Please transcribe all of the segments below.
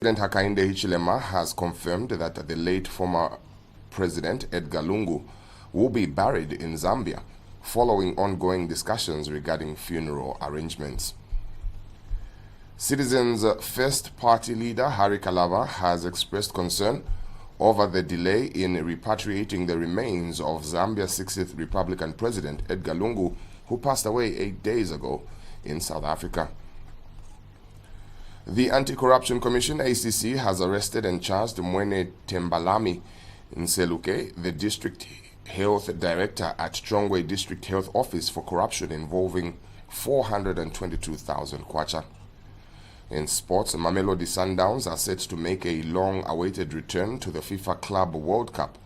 President Hakainde Hichilema has confirmed that the late former President Edgar Lungu will be buried in Zambia following ongoing discussions regarding funeral arrangements. Citizens First Party leader Harry Kalava has expressed concern over the delay in repatriating the remains of Zambia's 60th Republican President Edgar Lungu, who passed away 8 days ago in South Africa. The Anti-Corruption Commission, ACC, has arrested and charged Mwene Tembalami Nseluke, the District Health Director at Chongwe District Health Office, for corruption involving 422,000 kwacha. In sports, Mamelodi Sundowns are set to make a long-awaited return to the FIFA Club World Cup,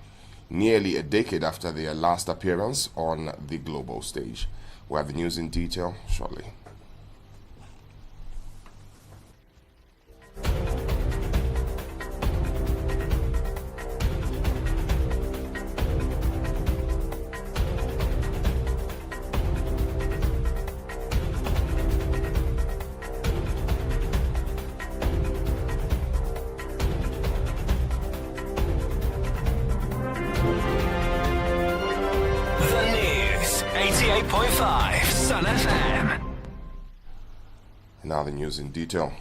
nearly a decade after their last appearance on the global stage. We'll have the news in detail shortly. The news, 88.5 Sun FM. Now the news in detail.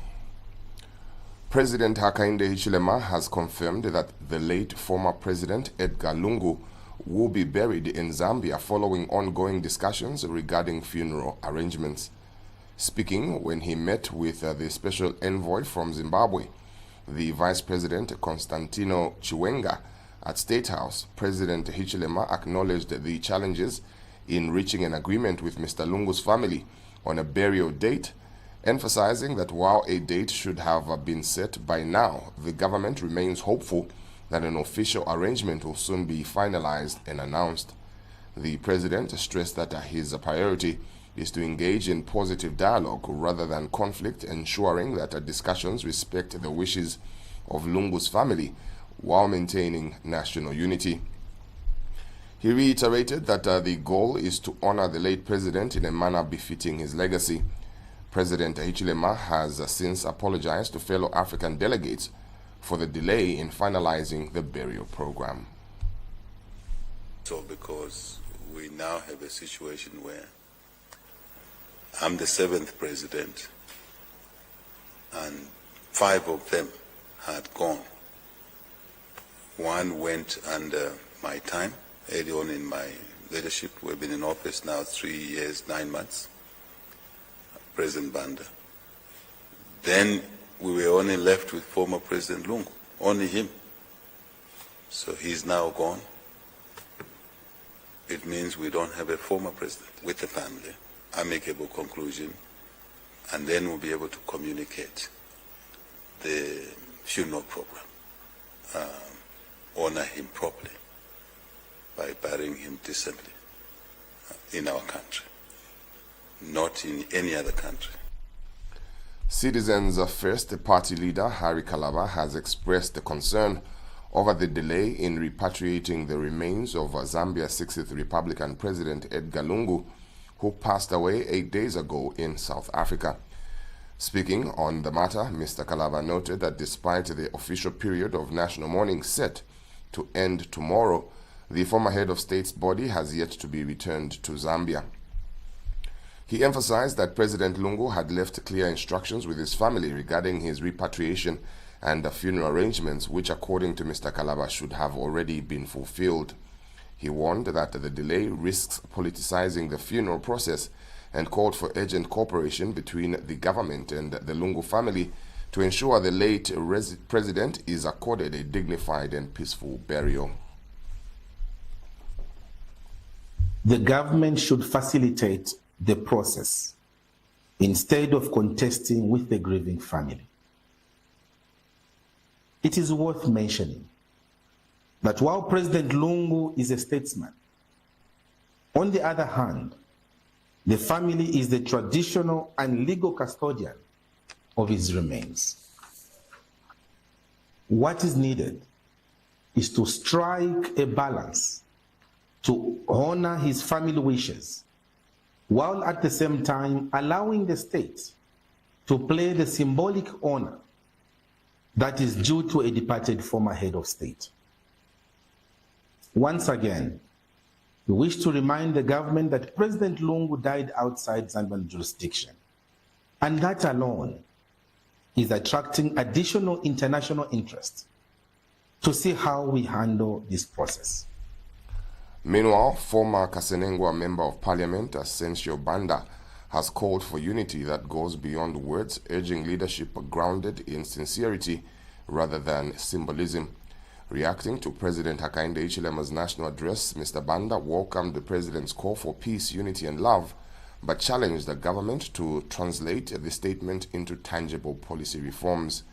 President Hakainde Hichilema has confirmed that the late former President Edgar Lungu will be buried in Zambia following ongoing discussions regarding funeral arrangements. Speaking when he met with the special envoy from Zimbabwe, the Vice President Constantino Chiwenga, at State House, President Hichilema acknowledged the challenges in reaching an agreement with Mr. Lungu's family on a burial date, emphasizing that while a date should have been set by now, the government remains hopeful that an official arrangement will soon be finalized and announced. The president stressed that his priority is to engage in positive dialogue rather than conflict, ensuring that discussions respect the wishes of Lungu's family while maintaining national unity. He reiterated that the goal is to honor the late president in a manner befitting his legacy. President Hichilema has since apologized to fellow African delegates for the delay in finalizing the burial program. So because we now have a situation where I'm the 7th president and 5 of them had gone. One went under my time, early on in my leadership. We've been in office now 3 years, 9 months. President Banda. Then we were only left with former President Lungu, only him. So he's now gone. It means we don't have a former president with the family. Amicable conclusion, and then we'll be able to communicate the funeral program, honor him properly by burying him decently in our country, not in any other country. Citizens First Party leader Harry Kalava has expressed the concern over the delay in repatriating the remains of Zambia's 60th Republican President Edgar Lungu, who passed away 8 days ago in South Africa. Speaking on the matter, Mr. Kalava noted that despite the official period of national mourning set to end tomorrow, the former head of state's body has yet to be returned to Zambia. He emphasized that President Lungu had left clear instructions with his family regarding his repatriation and the funeral arrangements, which according to Mr. Kalava should have already been fulfilled. He warned that the delay risks politicizing the funeral process and called for urgent cooperation between the government and the Lungu family to ensure the late president is accorded a dignified and peaceful burial. The government should facilitate the process instead of contesting with the grieving family. It is worth mentioning that while President Lungu is a statesman, on the other hand, the family is the traditional and legal custodian of his remains. What is needed is to strike a balance to honor his family wishes, while at the same time allowing the state to play the symbolic honor that is due to a departed former head of state. Once again, we wish to remind the government that President Lungu died outside Zambian jurisdiction, and that alone is attracting additional international interest to see how we handle this process. Meanwhile, former Kasenengwa Member of Parliament Asensio Banda has called for unity that goes beyond words, urging leadership grounded in sincerity rather than symbolism. Reacting to President Hakainde Hichilema's national address, Mr. Banda welcomed the president's call for peace, unity and love, but challenged the government to translate the statement into tangible policy reforms.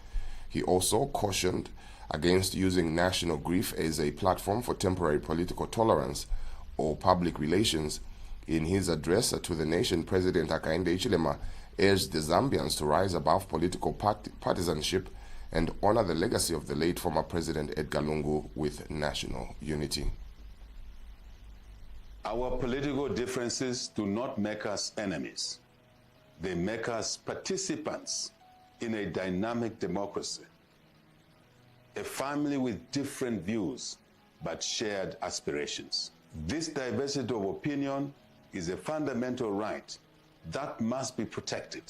He also cautioned against using national grief as a platform for temporary political tolerance or public relations. In his address to the nation, President Hakainde Hichilema urged the Zambians to rise above political partisanship and honor the legacy of the late former President Edgar Lungu with national unity. Our political differences do not make us enemies. They make us participants in a dynamic democracy, a family with different views but shared aspirations. This diversity of opinion is a fundamental right that must be protected,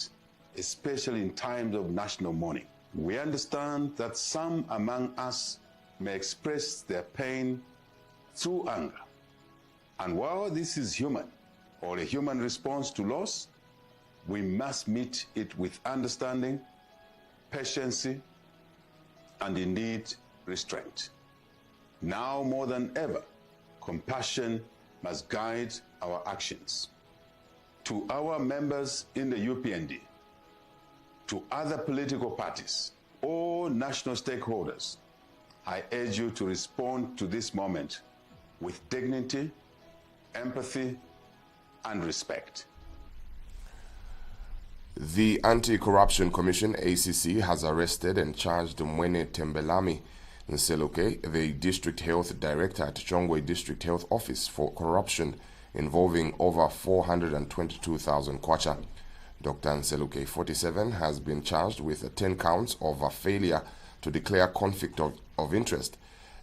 especially in times of national mourning. We understand that some among us may express their pain through anger. And while this is human, or a human response to loss, we must meet it with understanding, patience, and indeed restraint. Now more than ever, compassion must guide our actions. To our members in the UPND, to other political parties, all national stakeholders, I urge you to respond to this moment with dignity, empathy, and respect. The Anti-Corruption Commission, ACC, has arrested and charged Mwene Tembelami Nseluke, the District Health Director at Chongwe District Health Office, for corruption involving over 422,000 kwacha. Dr. Nseluke, 47, has been charged with 10 counts of a failure to declare conflict of interest.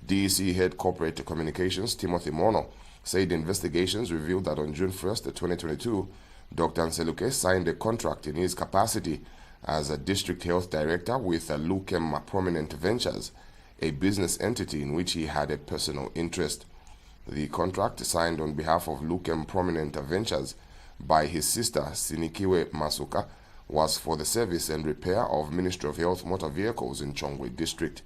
DEC Head Corporate Communications Timothy Mono said investigations revealed that on June 1st, 2022, Dr. Nseluke signed a contract in his capacity as a District Health Director with Lukem Prominent Ventures, a business entity in which he had a personal interest. The contract, signed on behalf of Lukem Prominent Ventures by his sister Sinikiwe Masuka, was for the service and repair of Ministry of Health motor vehicles in Chongwe District.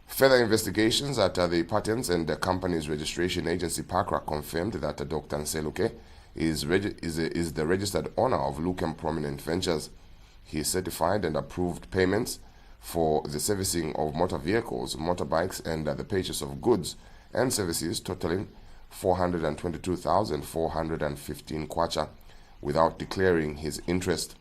Further investigations at the Patents and the Companies Registration Agency PACRA confirmed that Dr. Nseluke is the registered owner of Lukem Prominent Ventures. He certified and approved payments for the servicing of motor vehicles, motorbikes, and the purchase of goods and services totaling 422,415 kwacha without declaring his interest.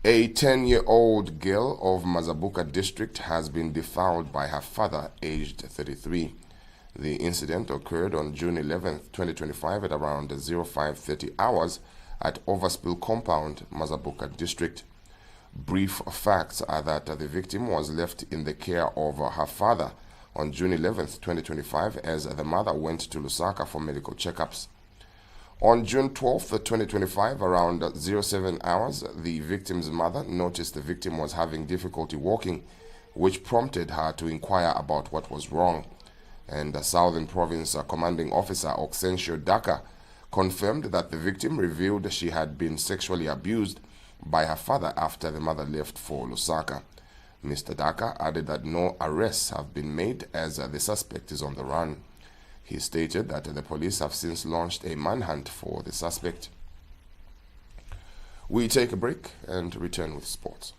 A 10-year-old girl of Mazabuka district has been defiled by her father, aged 33. The incident occurred on June 11, 2025 at around 05:30 hours at Overspill Compound, Mazabuka district. Brief facts are that the victim was left in the care of her father on June 11, 2025, as the mother went to Lusaka for medical checkups. On June 12, 2025, around 07 hours, the victim's mother noticed the victim was having difficulty walking, which prompted her to inquire about what was wrong. And the Southern Province Commanding Officer Oxensio Daka confirmed that the victim revealed she had been sexually abused by her father after the mother left for Lusaka. Mr. Daka added that no arrests have been made as the suspect is on the run. He stated that the police have since launched a manhunt for the suspect. We take a break and return with sports.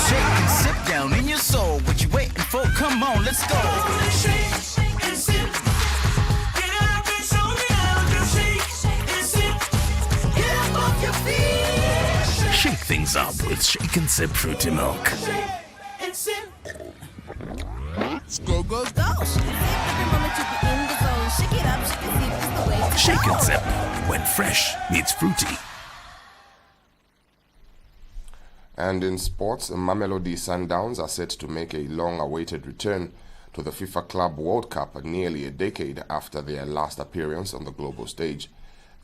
Shake and sip down in your soul. What you waiting for? Come on, let's go. Shake and sip. Get up and show me how to shake and sip. Get up off your feet. Shake things up with Shake and Sip Fruity Milk. Shake and sip. Go, go, go. Every moment you be in the zone. Shake it up, shake it, it's the way to Shake go. and sip when fresh meets fruity. And in sports, Mamelodi Sundowns are set to make a long-awaited return to the FIFA Club World Cup nearly a decade after their last appearance on the global stage.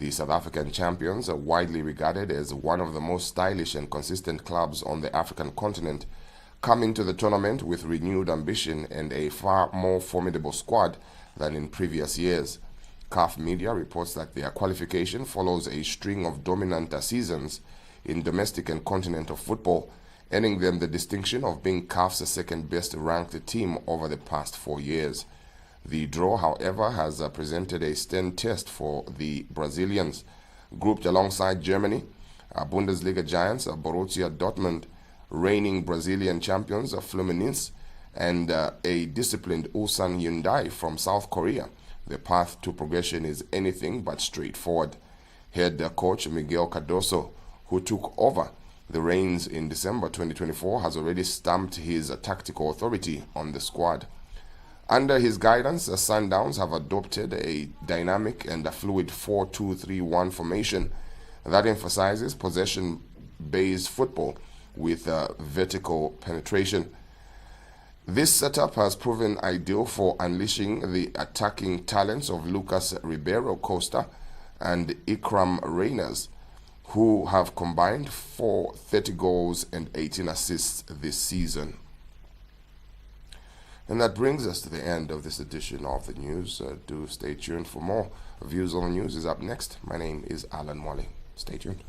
The South African champions are widely regarded as one of the most stylish and consistent clubs on the African continent, come into the tournament with renewed ambition and a far more formidable squad than in previous years. CAF Media reports that their qualification follows a string of dominant seasons in domestic and continental football, earning them the distinction of being CAF's second best ranked team over the past 4 years. The draw, however, has presented a stern test for the Brazilians. Grouped alongside Germany, Bundesliga giants Borussia Dortmund, reigning Brazilian champions Fluminense, and a disciplined Ulsan Hyundai from South Korea, the path to progression is anything but straightforward. Head coach Miguel Cardoso, who took over the reins in December 2024, has already stamped his tactical authority on the squad. Under his guidance, the Sundowns have adopted a dynamic and a fluid 4-2-3-1 formation that emphasizes possession-based football with vertical penetration. This setup has proven ideal for unleashing the attacking talents of Lucas Ribeiro Costa and Ikram Reyners, who have combined for 30 goals and 18 assists this season. And that brings us to the end of this edition of the news. Do stay tuned for more. Views on the News is up next. My name is Alan Mwale. Stay tuned.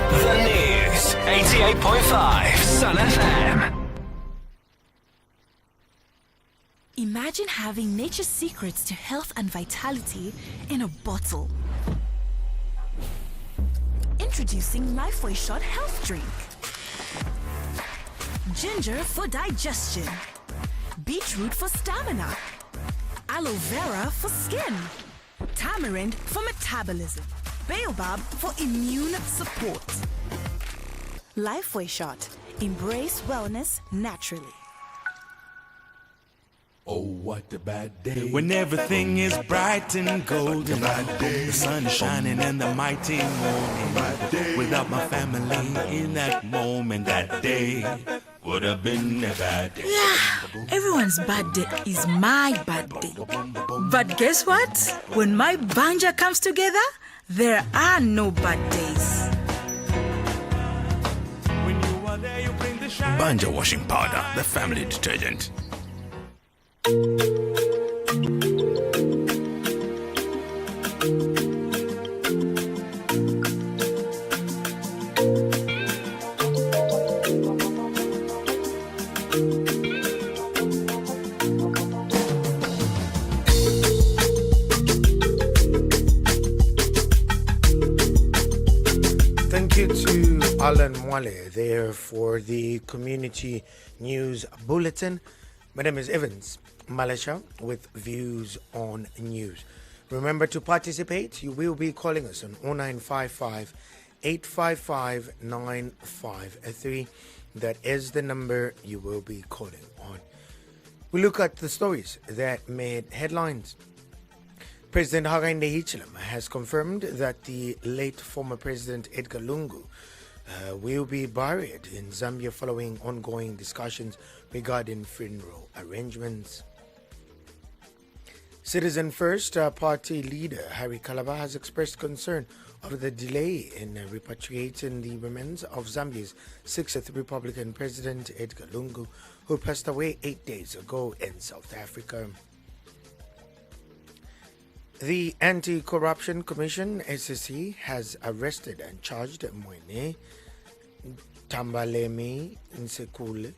The News, 88.5 Sun FM. Imagine having nature's secrets to health and vitality in a bottle. Introducing Lifeway Shot Health Drink. Ginger for digestion. Beetroot for stamina. Aloe vera for skin. Tamarind for metabolism. Baobab for immune support. Lifeway Shot. Embrace wellness naturally. Oh, what a bad day. When everything is bright and golden. The sun is shining and the mighty morning. Without my family in that moment, that day would have been a bad day. Yeah, everyone's bad day is my bad day. But guess what? When my banja comes together, there are no bad days. When you are there, you bring the shine. Banja washing powder, the family detergent. Thank you to Alan Mwale there for the Community News Bulletin. My name is Evans Malesha with Views on News. Remember to participate. You will be calling us on 0955 855 953. That is the number you will be calling on. We look at the stories that made headlines. President Hakainde Hichilema has confirmed that the late former President Edgar Lungu will be buried in Zambia following ongoing discussions regarding funeral arrangements. Citizen First Party leader Harry Kalaba has expressed concern over the delay in repatriating the remains of Zambia's 6th Republican President Edgar Lungu, who passed away 8 days ago in South Africa. The Anti-Corruption Commission, SSC, has arrested and charged Mwene Tambalemi Nsekule,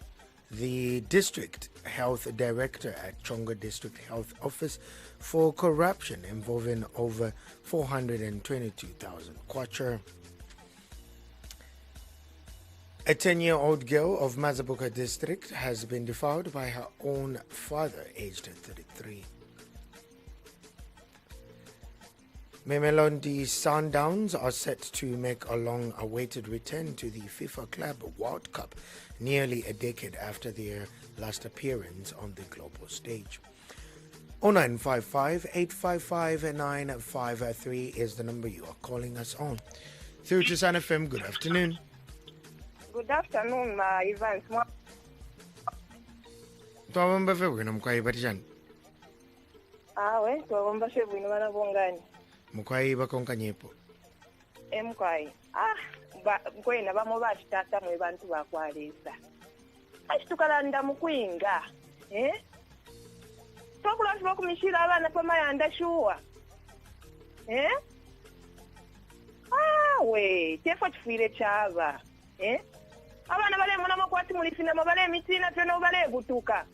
the District Health Director at Chonga District Health Office, for corruption involving over 422,000 kwacha. A 10-year-old girl of Mazabuka District has been defiled by her own father, aged 33. Mamelodi Sundowns are set to make a long-awaited return to the FIFA Club World Cup nearly a decade after their last appearance on the global stage. 0955-855-953 is the number you are calling us on. Through to Sun FM, good afternoon. Good afternoon, ma Evans. Twawamba febwino mukwayiba tijani. Awe, twawamba febwino bana bongani. Mukwayiba konka nyepo. Mkwai. Mkwena bamo bachitata mwe bantu bakwalesa. Achitukalanda mukwinga. Tokula tuba kumishira abana pamayanda shuwa. We, tefo chifire chava. Abana bale muna makwati mulifina mabale mitina peno bale butuka.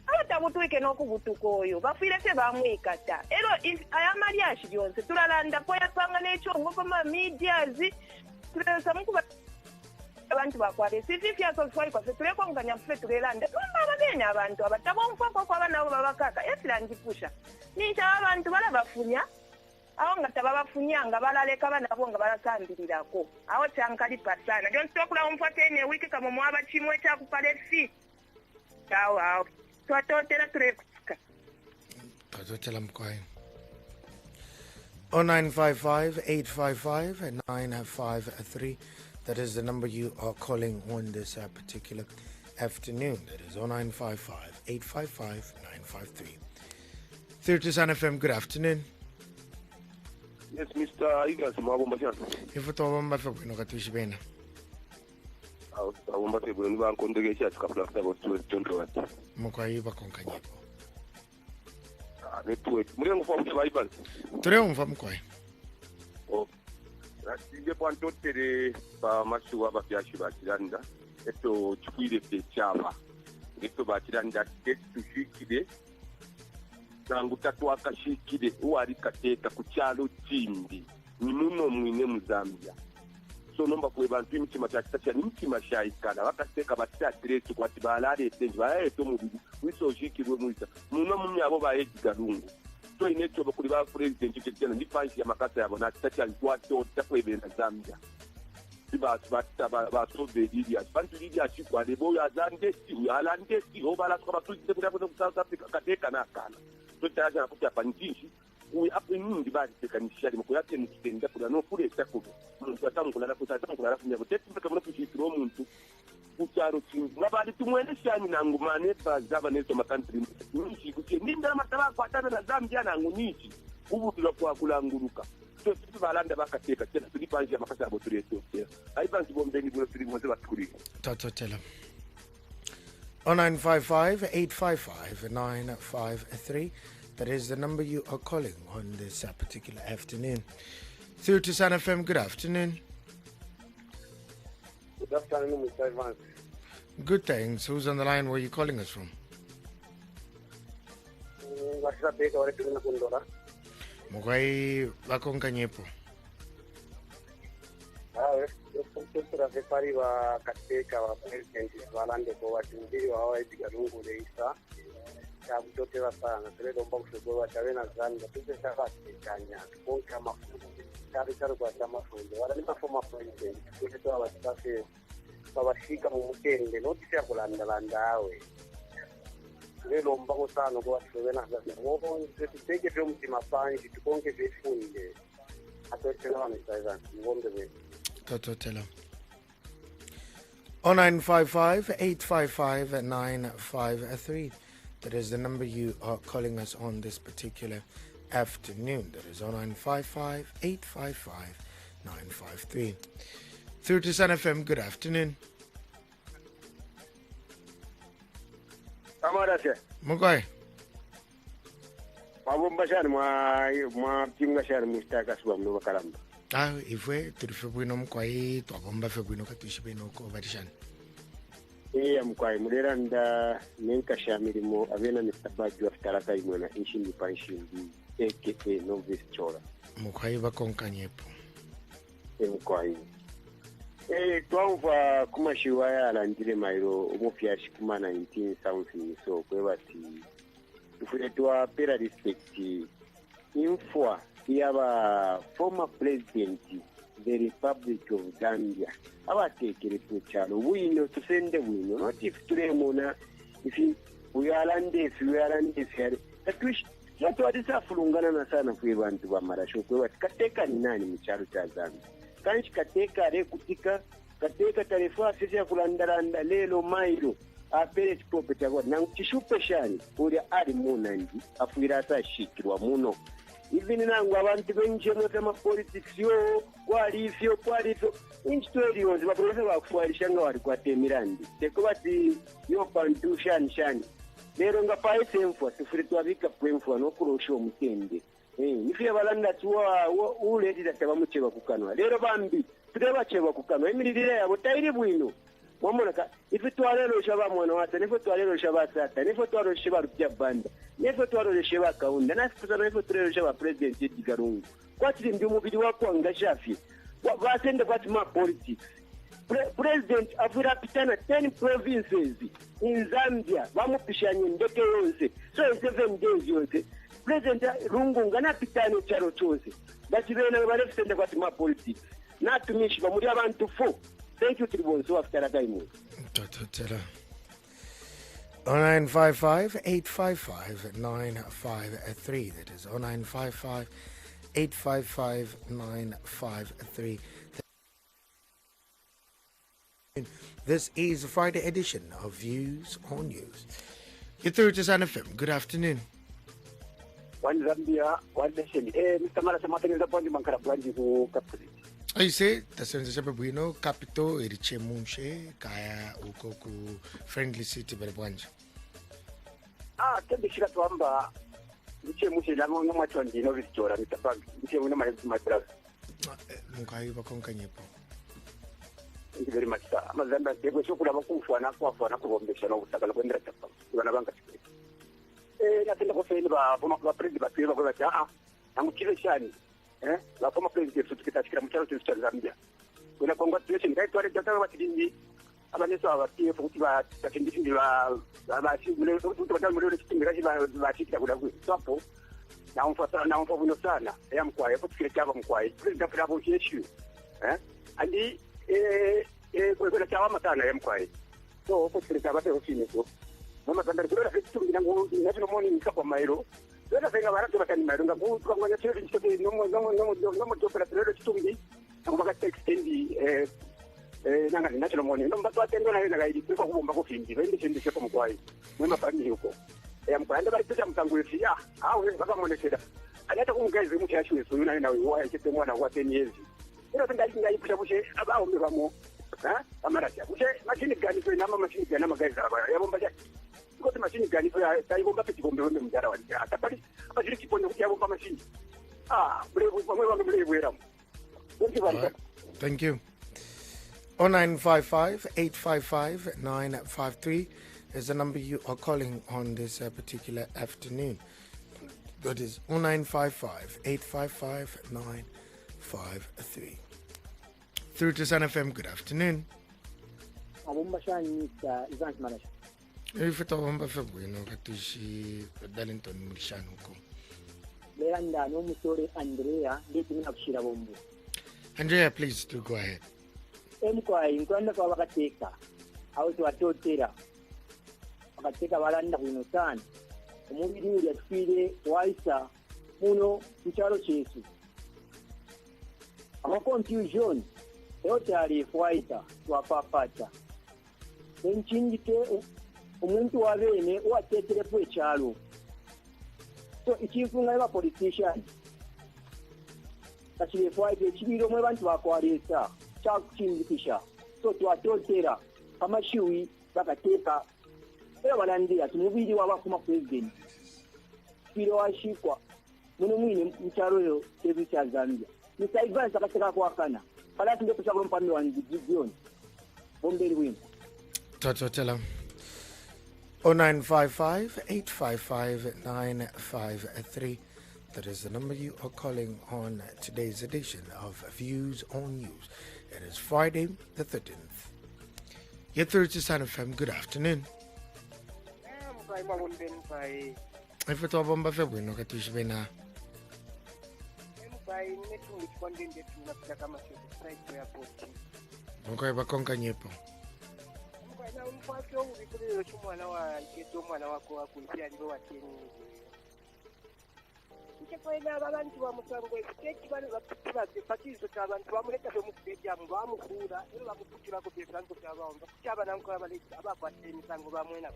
Abatabutuike n'okubutuka oyo bafiire tebamwekata ero ayamali ashiyonse tulalanda po yasanga n'ekyongo pama medias tulesa mukuba abantu bakwale sififyaso twali kwaffe tulekonganya ffe tulelanda tumba abagenya abantu abatabonfako kwaba nabo babakaka esirangipusha ninca abantu bala bafunya awo nga tababafunya nga balaleka banabo nga balasambirirako awo kyankalipa sana gyonsitokula omufate ene wiki kamumu abakimu ekyakupala efi awo twatotera tulekutsika twatotera mukwayi 0955-855-953. That is the number you are calling on this particular afternoon. That is 0955-855-953. Through to Sun FM, good afternoon. Yes, Mr. Igas, Mabomba. If you told me about no Katushi Bena. Mabomba, you will congregate a couple of levels to 20. Mukaiba Concanyepo. Muriam from the Bible. Triumph from Koi. Oh, that's the one to the Masua Bakiashiba Chilanda. Eto Chukide de Chava. Eto Bachilanda gets to Shikide. Nangutatu akashikide uwarikateka kuchalo chimbi ni muno mwine mu Zambia so nomba kwe bantu imitima cyakitacha n'imitima shayikana bakateka batyatiretse kwati balare tenje bayeto mu bibi wisoshikirwe mwita muno munyabo bayegigalungu so inecho bakuri ba president cyekena ni fanshi ya makasa yabo natitacha ntwato takwebena Zambia ba so bedidi bantu lidi achikwa lebo ya zande yalande obala kwa batuzi kuna South Africa kateka nakana tutaja kuja panjinshi we apenyingi bali tekanishali mukuyate mukitenda kuna no kule takubo muntu atamukula kutatankula kunya kutetimba kamuna kushikiro muntu kucharo chingi ngabali tumwene shani nangu maneta zaba nezo makantri nishi kuche ninda mataba kwatana na Zambia nangu nishi ubu tulakwa kulanguruka so tubalanda bakateka tena tulipanje makasa abo tuleto aibanzi bombeni bulo tuli mose batukuri tatotela 0955-855-953. That is the number you are calling on this particular afternoon. Through to Sun FM, good afternoon. Good afternoon, Mr. Evans. Good, thanks. Who's on the line? Where are you calling us from? Mugai Bakonkanyepo. Refari wa katika wa president walande kwa watimbiri wa hawa ipiga lungu leisa ya kutotela sana tuledo mba kushugua chawena zanga tuze shaka kanya tuponka mafundo kari kwa chama fundo wala ni mafoma president tuzeto wa stafe babashika mu mutende notisi ya kulanda awe tuledo mba ko sana kwa chawena zanga wobo tuteke vyo mtima panji tuponke vifunde atotela wa msaiza ngombe wewe Tototela 0955-855-953. That is the number you are calling us on this particular afternoon. That is 0955-855-953. Through to Sun FM, good afternoon. Mugai. Abomba shani mwa pinga shani mustaka suwa mno kalamba. Ifwe turife bwino mkwai twabomba fe bwino katushi bino ko batishani. Mkwai mulera nda nenka shamirimo abena mitabaju afitaraka imwana inshindi pa inshindi aka novice chora. Mkwai bakonkanyepo. Mkwai. Twamva kumashiwaya alandire mairo umufyashi kuma 19 something so kwebati ufuletwa pera respect infwa yaba former president the Republic of Zambia abatekere kuchalo wino tusende wino not if tulemona if we are tatush yato adisafulungana na sana kwe bantu bamarasho kwebati kateka ni nani mcharo cha Zambia kanchi kateka rekutika kateka tarefa sisi ya kulandaranda lelo mailo apere property yako na chishupe shani uri ari munandi afuirata shikirwa muno even nangu abantu benje mutama politics yo kwalifyo inchi twelionzi baprofesa bakufuarishanga wali kwatemirandi tekubati yo pantu shani lero nga paise mfwa sifuri twabika kwemfwa nokurosho mutende ifye balanda tuwa uleti tataba mucheba kukanwa lero bambi tuteba cheba kukanwa emirire yabo tairi bwino mwamonaka ife twalero shaba mwana wata nifo twalero shaba sata nifo twalero shaba rupya banda nifo twalero shaba kaunda nasikuza nifo twalero shaba president Edgarungu kwatiri ndi mubiri wako ngashafi wasende kwati ma politics president afira pitana 10 provinces in Zambia bamupishanye ndeke yonse so 7 days yonse president Lungu ngana pitane charo chose bachibena balefisende kwati ma politics natumishi bamuri abantu 4. Thank you Tribunzo after that time. 0955-855-953. That is 0955-855-953. This is the Friday edition of Views on News. You're through to Sun FM. Good afternoon. One Zambia, one nation. Mr. Mara Samatenza Bondi Mankara Branji who captured it. I say tasenze chape bwino capital eriche munshe kaya uko ku friendly city berebwanje. Tembe shika twamba niche mushe lamo no machonji no visitora mitabangi niche muna my Munkai bakonkanyepo. Thank you very much sir. Amazamba dego shokula bakufana kwafana kubombesha no kutakala kwendera tapa. Bana banga chikwe. Natenda ko feli ba president ba pira ko ba amukile shani. La former president tutikita chikira mcharo cha Zambia. Kuna congratulation kai twale jata wa tidindi abaneso abatie futi ba takindindi ba shimule tutikata mulele chitingira ba chikira kuda ku sapo na umfa buno sana ya mkwaye kutikira chaba mkwaye president kwa bo issue andi kwa chaba matana ya mkwaye so kutikira chaba te ofini so mama tandari kwa kitu nginangu national morning kwa mairo Wena venga baratu bakani madunga kwa nganya chiri chiri nomo topera tero chitumbi ngomaka extendi nanga national money nomba twatendo na gaidi kwa kubomba ko fingi vende chindi chepo mkwai mwema pani huko mkwanda bari tuja mtangulizi wewe baba monekeda anata kumgaize muchashi weso yuna na wewe chete mwana wa 10 years ilo tenda inga ipusha bushe abao mbamo amara cha bushe machini gani kwa nama machini gani magaiza yabomba cha kwa machini gani kwa taibomba peti bombe wembe mjara wa atabali abajiri kiponyo kuti yabomba machini brevu kwa mwe brevu era. Thank you. 0955-855-953 is the number you are calling on this particular afternoon. That is 0955-855-953. Through to Sun FM, good afternoon. If it's a bomba for Bueno, Katushi, Darlington, Mishanuko. Andrea, please do go ahead. Nkwanda kwa wakateka au tuwatotera wakateka balanda kuno sana omubiri uli atufire waisa muno kuchalo chesu ama confusion yote alifuaita twapapata enchingite omuntu wabene wateterepo echalo so ichifunga eba politician kachilefuaita echibiro mwe bantu bakwalesa chakuchindikisha so twatotera amashiwi bakateka era balandia tumubiri wabakuma president kiro washikwa muno mwine mcharoyo chetu cha Zambia nisaivanza katika kuwakana pala ndio kushauri mpande wa Gideon bombeli win Tototela 0955-855-953. That is the number you are calling on today's edition of Views on News. It is Friday the 13th. You're through to Sun FM. Good afternoon. If it's all bomba fe bueno ka tushi bena. Okay, ba konka nyepo. Nchekwena abantu bamusango ekiteeki bali bakutubaze pakizo ky'abantu bamuleka mu stadium bamukura era bamukutira ku byesango by'abantu kukyaba nankola baleki abakwata emisango bamwena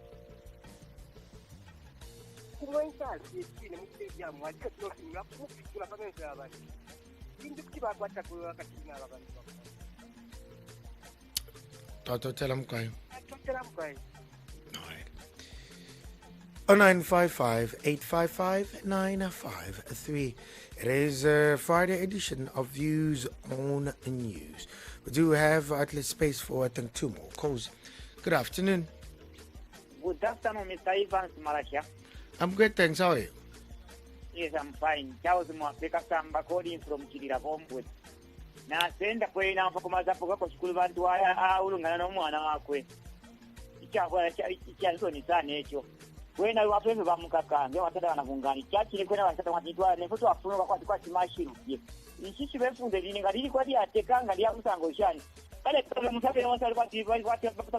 kumwensaasi ekine mu stadium aliko kinofini bakukutula pamenso y'abantu kintu kibakwata ku wakati n'abantu Tototela mkayo. totela mkayo 0955-855-953. It is a Friday edition of Views on News. We do have at least space for, I think, 2 more calls. Good afternoon. Good afternoon, Mr. Evans Malakia. I'm good, thanks. How are you? Yes, I'm fine. Charles Mwafrika Samba calling from Kirira Homewood. Na senda kwena mpakomaza poka kwa shukulu bantu ulungana n'omwana wakwe. Ikyazoni sana ekyo. Kwena wapembe bamukakanga watata banavungani kyakiri kwena watata watitwa nefoto afuna kwa kimashiru ye ikichi befunde lini ngali kwa dia tekanga lia musango shani kale kwa musabe wasa kwa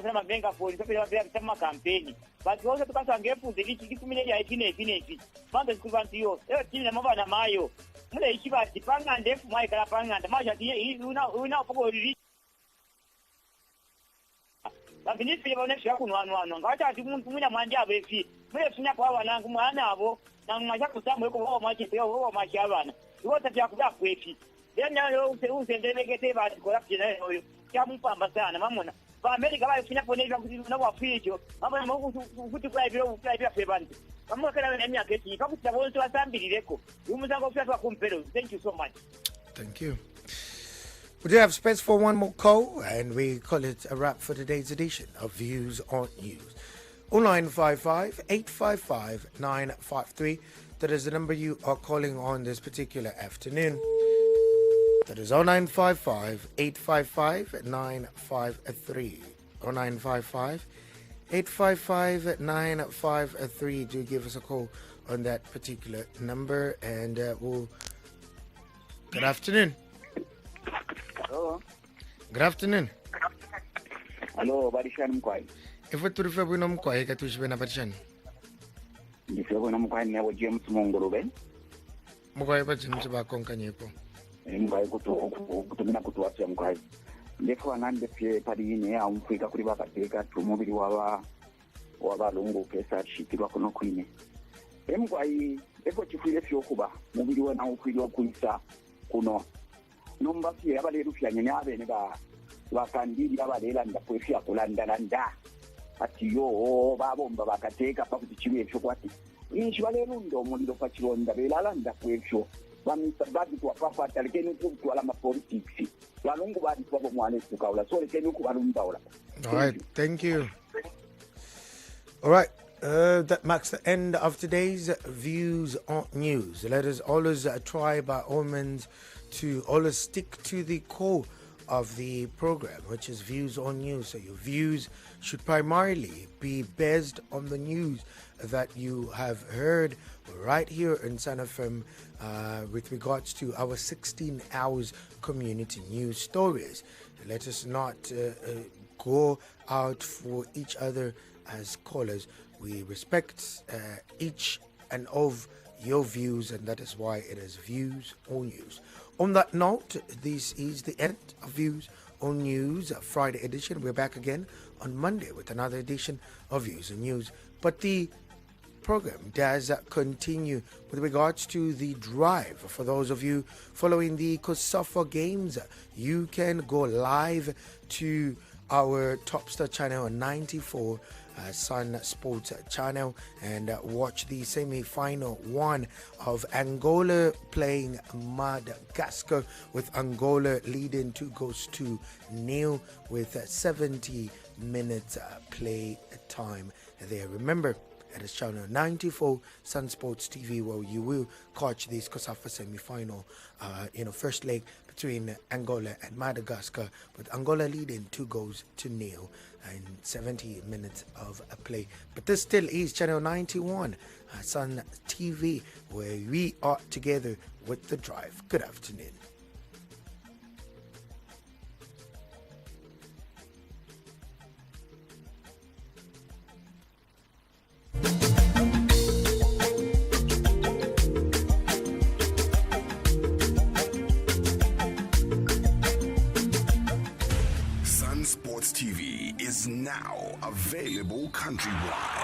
kwa mabenga for sabe ya kama campaign basi wose tukasange efunde liki kikumile ya ipine bande kubantu yo tini mabana mayo mule ikiba tipanga ndefu mai kala panga ndamasha tie una poko lili lakini pia baonesha kunwanwa ngacha ati muntu mwina mwandi abefi mule funya kwa wanangu mwana abo na mwacha kusamwe ko wao machi peo wao machi abana iwo tatia kuba kwefi then yo usendebekete ba corruption nayo kya mpamba sana mamona ba America ba funya poneza kuti na wafijo mamona kuti kwa hivyo febantu kama kana na miaka eti kakuti bonzo asambilireko umuzango kufya kumpero. Thank you so much. Thank you. We do have space for one more call, and we call it a wrap for today's edition of Views on News. 0955-855-953. That is the number you are calling on this particular afternoon. That is 0955-855-953. 0955-855-953. Do give us a call on that particular number, and we'll... Good afternoon. Hello. Good afternoon. Hello, Barishan Mkwai. If we turn to the Mkwai, can you speak in Barishan? If you're going to Mkwai, never James Mongolobe. Mkwai, but James Bakonkanyepo. Mkwai, kutumina kutuwacha Mkwai. Ndefu anande pye padine amfika kuri bakateka tumubiri waba lungu pesa shitirwa kono kwine. Mkwai, eko chifire fyokuba mubiri wana ukwiri okuisa kuno. Nombaki abaleru fyanye abene bakandiri abalela ndakwefya kulandalanda ati yo babomba bakateka pakuti chiwe cyo kwati inchi baleru ndo muliro pachironda belala ndakwefyo bamisa badi kwa papa lekeni kutwala ma politics balungu badi kwa mwane tukaula so lekeni kubalumbaula. All right, thank you. All right, that marks the end of today's Views on News. Let us always try by all means to always stick to the core of the program, which is Views on News. So your views should primarily be based on the news that you have heard right here in Sun FM with regards to our 16 hours community news stories. Let us not go out for each other as callers. We respect each and of your views, and that is why it is Views on News. On that note, this is the end of Views on News, Friday edition. We're back again on Monday with another edition of Views on News. But the program does continue with regards to the drive. For those of you following the Kosovo games, you can go live to our Topstar channel on 94 Sun Sports channel and watch the semi-final one of Angola playing Madagascar, with Angola leading 2-0 with 70 minutes play time there. Remember, it is channel 94 Sun Sports TV, where you will catch this COSAFA semi-final, first leg between Angola and Madagascar, with Angola leading 2-0 in 70 minutes of play. But this still is channel 91 Sun TV, where we are together with The Drive. Good afternoon. Sun Sports TV is now available countrywide.